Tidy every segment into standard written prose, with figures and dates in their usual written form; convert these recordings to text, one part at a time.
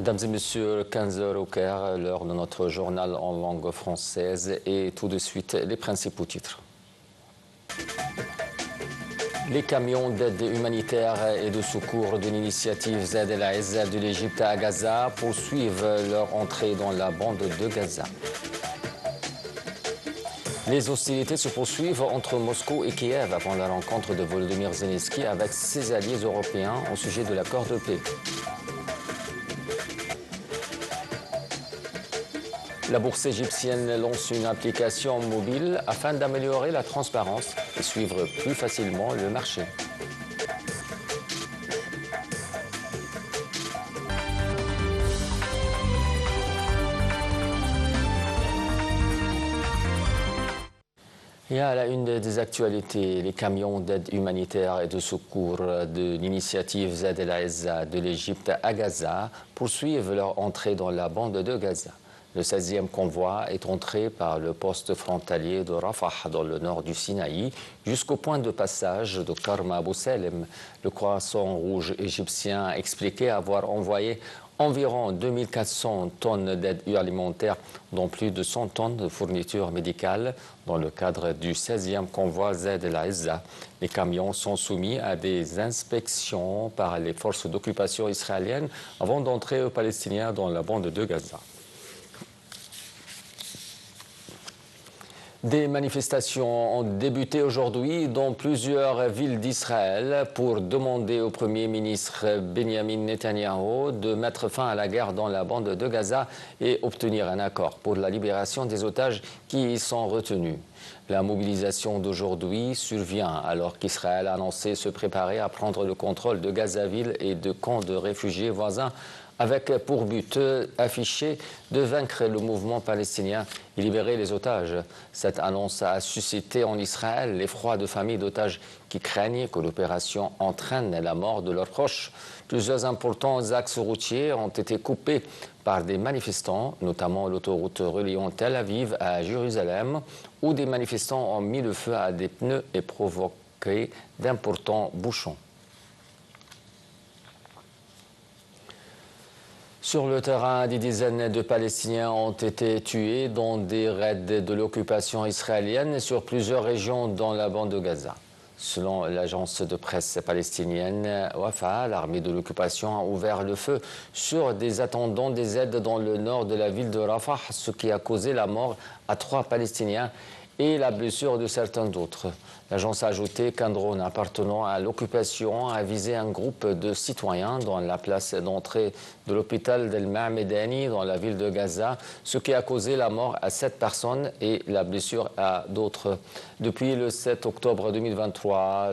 Mesdames et messieurs, 15 heures au Caire, l'heure de notre journal en langue française et tout de suite les principaux titres. Les camions d'aide humanitaire et de secours de l'initiative Zaid el-Izza de l'Égypte à Gaza poursuivent leur entrée dans la bande de Gaza. Les hostilités se poursuivent entre Moscou et Kiev avant la rencontre de Volodymyr Zelensky avec ses alliés européens au sujet de l'accord de paix. La bourse égyptienne lance une application mobile afin d'améliorer la transparence et suivre plus facilement le marché. Et à la une des actualités, les camions d'aide humanitaire et de secours de l'initiative Zaid el-Izza de l'Égypte à Gaza poursuivent leur entrée dans la bande de Gaza. Le 16e convoi est entré par le poste frontalier de Rafah dans le nord du Sinaï jusqu'au point de passage de Karma Abou Salem. Le Croissant Rouge égyptien a expliqué avoir envoyé environ 2400 tonnes d'aide alimentaire, dont plus de 100 tonnes de fournitures médicales, dans le cadre du 16e convoi Zaid el-Izza. Les camions sont soumis à des inspections par les forces d'occupation israéliennes avant d'entrer aux Palestiniens dans la bande de Gaza. Des manifestations ont débuté aujourd'hui dans plusieurs villes d'Israël pour demander au Premier ministre Benjamin Netanyahou de mettre fin à la guerre dans la bande de Gaza et obtenir un accord pour la libération des otages qui y sont retenus. La mobilisation d'aujourd'hui survient alors qu'Israël a annoncé se préparer à prendre le contrôle de Gazaville et de camps de réfugiés voisins avec pour but affiché de vaincre le mouvement palestinien et libérer les otages. Cette annonce a suscité en Israël l'effroi de familles d'otages qui craignent que l'opération entraîne la mort de leurs proches. Plusieurs importants axes routiers ont été coupés par des manifestants, notamment l'autoroute reliant Tel Aviv à Jérusalem, où des manifestants ont mis le feu à des pneus et provoqué d'importants bouchons. Sur le terrain, des dizaines de Palestiniens ont été tués dans des raids de l'occupation israélienne sur plusieurs régions dans la bande de Gaza. Selon l'agence de presse palestinienne Wafa, l'armée de l'occupation a ouvert le feu sur des attendants des aides dans le nord de la ville de Rafah, ce qui a causé la mort à 3 Palestiniens et la blessure de certains d'autres. L'agence a ajouté qu'un drone appartenant à l'occupation a visé un groupe de citoyens dans la place d'entrée de l'hôpital d'El Ma'medani dans la ville de Gaza, ce qui a causé la mort à 7 personnes et la blessure à d'autres. Depuis le 7 octobre 2023,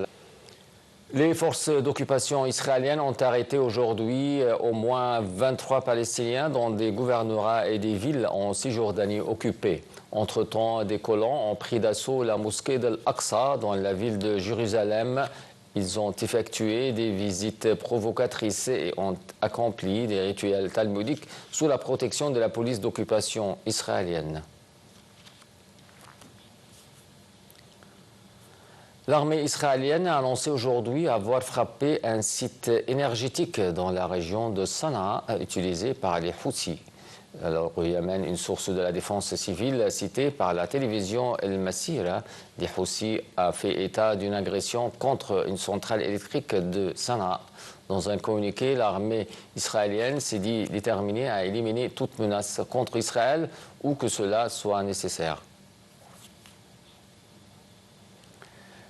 les forces d'occupation israéliennes ont arrêté aujourd'hui au moins 23 Palestiniens dans des gouvernorats et des villes en Cisjordanie occupées. Entre-temps, des colons ont pris d'assaut la mosquée d'Al-Aqsa dans la ville de Jérusalem. Ils ont effectué des visites provocatrices et ont accompli des rituels talmudiques sous la protection de la police d'occupation israélienne. L'armée israélienne a annoncé aujourd'hui avoir frappé un site énergétique dans la région de Sanaa utilisé par les Houthis. Alors, au Yémen, une source de la défense civile citée par la télévision El Masira des Houthis a fait état d'une agression contre une centrale électrique de Sanaa. Dans un communiqué, l'armée israélienne s'est dit déterminée à éliminer toute menace contre Israël où que cela soit nécessaire.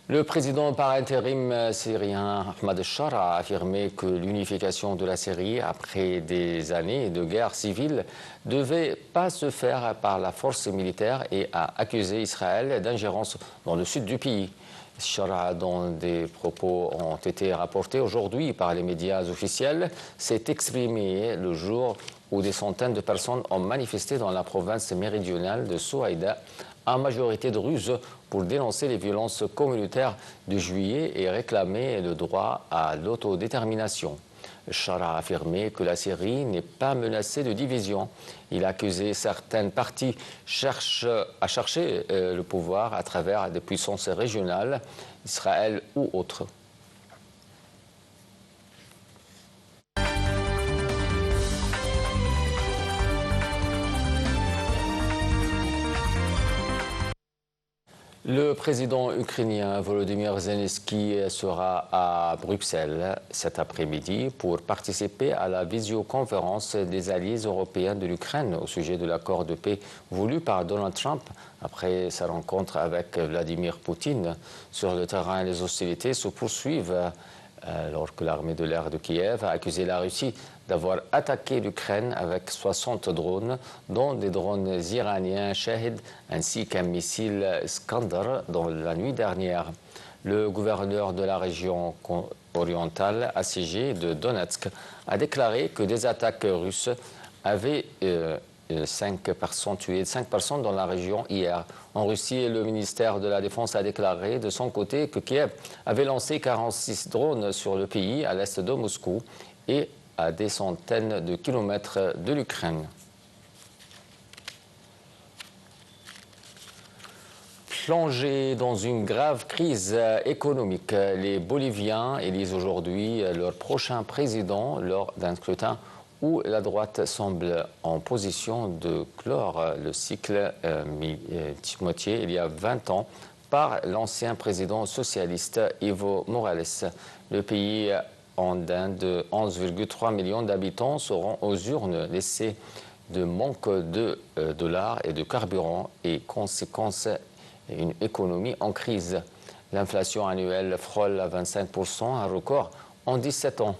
Le président par intérim syrien Ahmad Shara a affirmé que l'unification de la Syrie après des années de guerre civile ne devait pas se faire par la force militaire et a accusé Israël d'ingérence dans le sud du pays. Shara, dont des propos ont été rapportés aujourd'hui par les médias officiels, s'est exprimé le jour où des centaines de personnes ont manifesté dans la province méridionale de Souaïda, en majorité de Druzes, pour dénoncer les violences communautaires de juillet et réclamer le droit à l'autodétermination. Shara a affirmé que la Syrie n'est pas menacée de division. Il a accusé certaines parties à chercher le pouvoir à travers des puissances régionales, Israël ou autres. Le président ukrainien Volodymyr Zelensky sera à Bruxelles cet après-midi pour participer à la visioconférence des alliés européens de l'Ukraine au sujet de l'accord de paix voulu par Donald Trump après sa rencontre avec Vladimir Poutine. Sur le terrain, les hostilités se poursuivent alors que l'armée de l'air de Kiev a accusé la Russie d'avoir attaqué l'Ukraine avec 60 drones, dont des drones iraniens Shahid ainsi qu'un missile Iskander dans la nuit dernière. Le gouverneur de la région orientale assiégée de Donetsk a déclaré que des attaques russes avaient 5 personnes tuées, 5 personnes dans la région hier. En Russie, le ministère de la Défense a déclaré de son côté que Kiev avait lancé 46 drones sur le pays à l'est de Moscou et à des centaines de kilomètres de l'Ukraine. Plongés dans une grave crise économique, les Boliviens élisent aujourd'hui leur prochain président lors d'un scrutin où la droite semble en position de clore le cycle moitié il y a 20 ans par l'ancien président socialiste Evo Morales. Le pays andin de 11,3 millions d'habitants seront aux urnes laissés de manque de dollars et de carburant et conséquence une économie en crise. L'inflation annuelle frôle à 25%, un record en 17 ans.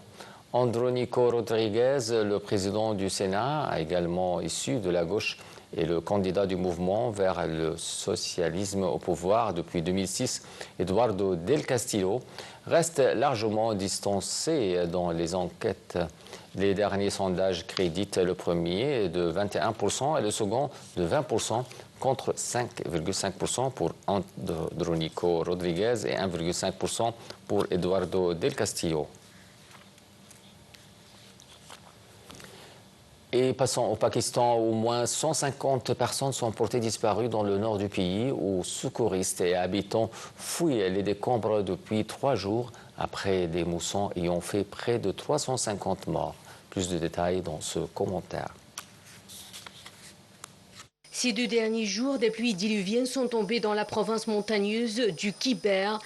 Andrónico Rodríguez, le président du Sénat, également issu de la gauche, et le candidat du mouvement vers le socialisme au pouvoir depuis 2006, Eduardo del Castillo, reste largement distancé dans les enquêtes. Les derniers sondages créditent le premier de 21% et le second de 20%, contre 5,5% pour Andrónico Rodríguez et 1,5% pour Eduardo del Castillo. Et passons au Pakistan, au moins 150 personnes sont portées disparues dans le nord du pays où secouristes et habitants fouillent les décombres depuis 3 jours après des moussons ayant fait près de 350 morts. Plus de détails dans ce commentaire. Ces 2 derniers jours, des pluies diluviennes sont tombées dans la province montagneuse du Khyber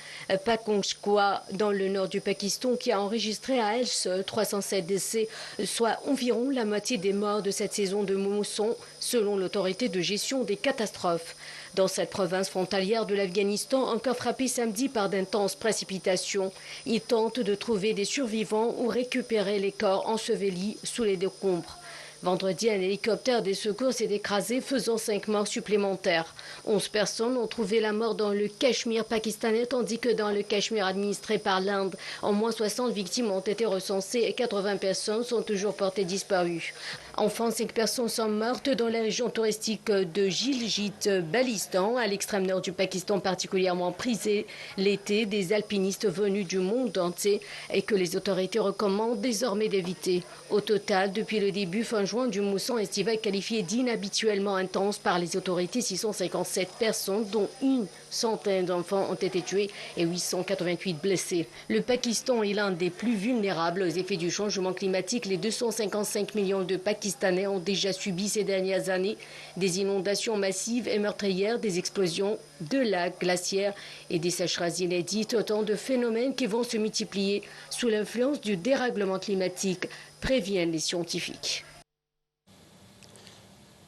Pakhtunkhwa, dans le nord du Pakistan, qui a enregistré à elle seule 307 décès, soit environ la moitié des morts de cette saison de mousson, selon l'autorité de gestion des catastrophes. Dans cette province frontalière de l'Afghanistan, encore frappée samedi par d'intenses précipitations, ils tentent de trouver des survivants ou récupérer les corps ensevelis sous les décombres. Vendredi, un hélicoptère des secours s'est écrasé, faisant 5 morts supplémentaires. 11 personnes ont trouvé la mort dans le Cachemire pakistanais, tandis que dans le Cachemire administré par l'Inde, au moins 60 victimes ont été recensées et 80 personnes sont toujours portées disparues. Enfin, 5 personnes sont mortes dans la région touristique de Gilgit-Baltistan, à l'extrême nord du Pakistan, particulièrement prisée l'été des alpinistes venus du monde entier et que les autorités recommandent désormais d'éviter. Au total, depuis le début fin juin du mousson estival qualifié d'inhabituellement intense par les autorités, 657 personnes, dont une centaine d'enfants, ont été tués et 888 blessés. Le Pakistan est l'un des plus vulnérables aux effets du changement climatique. Les 255 millions de Pakistanais ont déjà subi ces dernières années des inondations massives et meurtrières, des explosions de lacs glaciaires et des sécheresses inédites, autant de phénomènes qui vont se multiplier sous l'influence du dérèglement climatique, préviennent les scientifiques.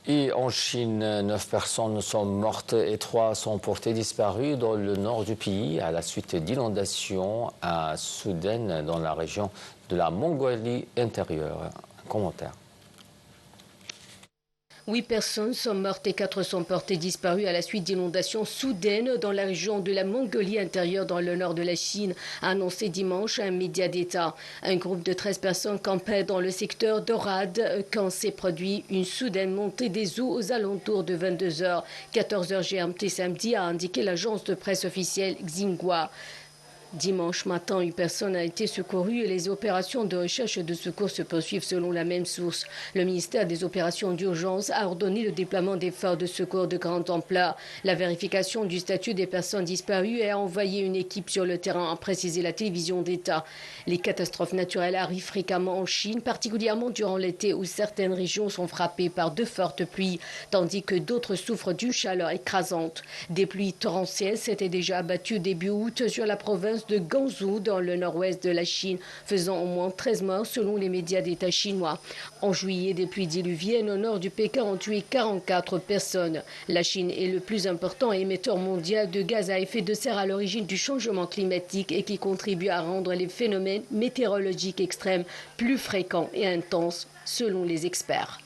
Et en Chine, 9 personnes sont mortes et 3 sont portées disparues dans le nord du pays à la suite d'inondations soudaines dans la région de la Mongolie intérieure. Un commentaire. 8 personnes sont mortes et 4 sont portées disparues à la suite d'inondations soudaines dans la région de la Mongolie intérieure dans le nord de la Chine, a annoncé dimanche un média d'État. Un groupe de 13 personnes campait dans le secteur d'Orad quand s'est produit une soudaine montée des eaux aux alentours de 22h, 14h GMT samedi, a indiqué l'agence de presse officielle Xinhua. Dimanche matin, une personne a été secourue et les opérations de recherche et de secours se poursuivent selon la même source. Le ministère des Opérations d'urgence a ordonné le déploiement des phares de secours de grande ampleur, la vérification du statut des personnes disparues et a envoyé une équipe sur le terrain, a précisé la télévision d'État. Les catastrophes naturelles arrivent fréquemment en Chine, particulièrement durant l'été où certaines régions sont frappées par de fortes pluies, tandis que d'autres souffrent d'une chaleur écrasante. Des pluies torrentielles s'étaient déjà abattues début août sur la province de Gansu dans le nord-ouest de la Chine, faisant au moins 13 morts selon les médias d'État chinois. En juillet, des pluies diluviennes au nord du Pékin ont tué 44 personnes. La Chine est le plus important émetteur mondial de gaz à effet de serre à l'origine du changement climatique et qui contribue à rendre les phénomènes météorologiques extrêmes plus fréquents et intenses, selon les experts.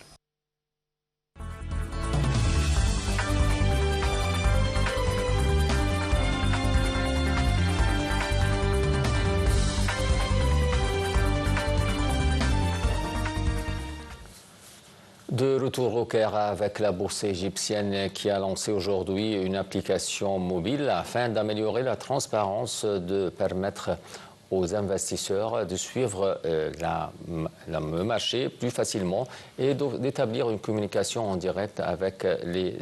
De retour au Caire avec la bourse égyptienne qui a lancé aujourd'hui une application mobile afin d'améliorer la transparence, de permettre aux investisseurs de suivre le marché plus facilement et d'établir une communication en direct avec les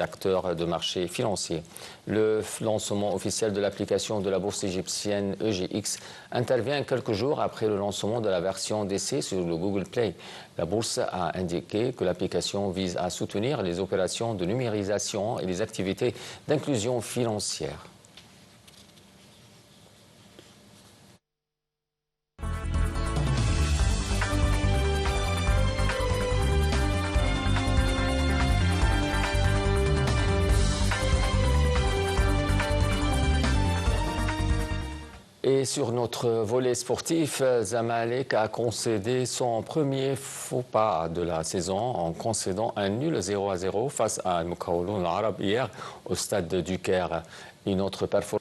acteurs de marché financiers. Le lancement officiel de l'application de la bourse égyptienne EGX intervient quelques jours après le lancement de la version d'essai sur le Google Play. La bourse a indiqué que l'application vise à soutenir les opérations de numérisation et les activités d'inclusion financière. Et sur notre volet sportif, Zamalek a concédé son premier faux pas de la saison en concédant un nul 0-0 face à Al-Muqawloun Al-Arab hier au stade du Caire. Une autre performance.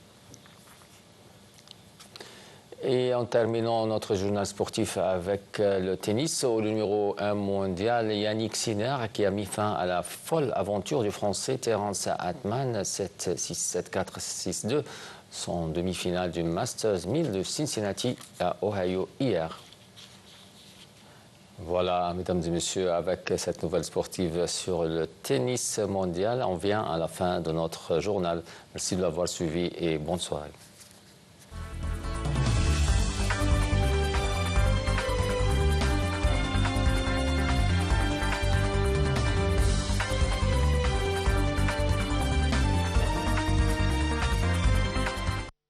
Et en terminant notre journal sportif avec le tennis, au numéro 1 mondial, Yannick Sinner qui a mis fin à la folle aventure du Français Terence Atman 7-6, 7-4, 6-2. Son demi-finale du Masters 1000 de Cincinnati à Ohio hier. Voilà, mesdames et messieurs, avec cette nouvelle sportive sur le tennis mondial, on vient à la fin de notre journal. Merci de l'avoir suivi et bonne soirée.